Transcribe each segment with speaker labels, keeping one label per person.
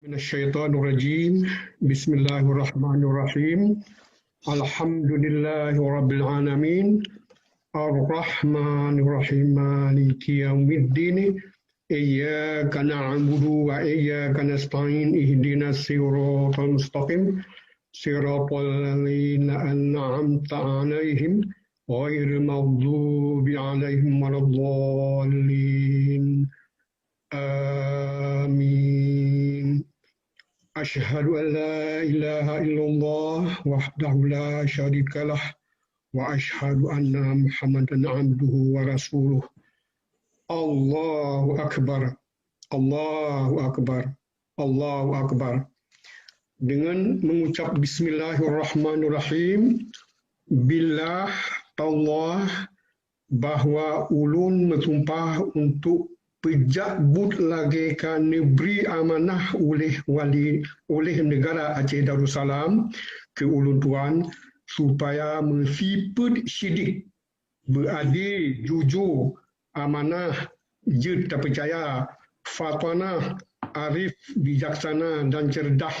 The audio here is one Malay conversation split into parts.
Speaker 1: Minasyaitonirrajim. Bismillahirrahmanirrahim. Alhamdulillahirabbil alamin. Ar-Rahmanir-Rahim. Maliki yaumiddin. Iyyaka na'budu wa iyyaka nasta'in. Ihdinas siratal mustaqim. Siratal ladzina an'amta 'alaihim ghairil maghdubi 'alaihim waladdallin. Amin. Asyhadu an la ilaha illallah wahdahu la syarikalah wa asyhadu anna Muhammadan abduhu wa rasuluh. Allahu akbar. Allahu akbar. Allahu akbar. Dengan mengucap bismillahirrahmanirrahim, billah Allah bahawa ulun bersumpah untuk pejabut lagi kan diberi amanah oleh negara Aceh Darussalam ke ulun tuan supaya mensiput syidik beradil, jujur, amanah, jid terpercaya, fatwanah, arif, bijaksana dan cerdas,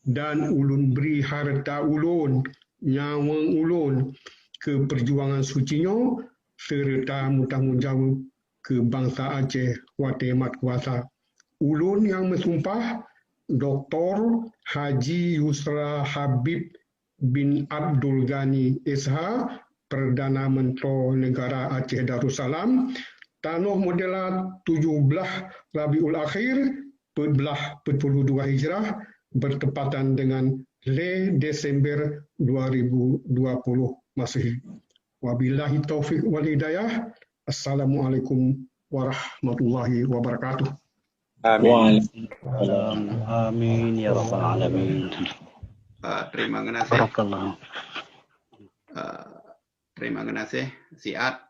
Speaker 1: dan ulun beri harta ulun, nyawa ulun ke perjuangan sucinya serta bertanggungjawab ke bangsa Aceh wate mat kuasa. Ulun yang bersumpah Dr. Haji Yusra Habib bin Abdul Ghani SH, Perdana Menteri Negara Aceh Darussalam, Tanah Modelat 17 Rabiul Akhir 1442 Hijrah bertepatan dengan 2 Desember 2020 Masehi. Wabillahi taufiq wal hidayah. Assalamualaikum warahmatullahi wabarakatuh.
Speaker 2: Amin.
Speaker 3: Amin ya rabbal alamin.
Speaker 2: Terima kasih. Terima kasih Siat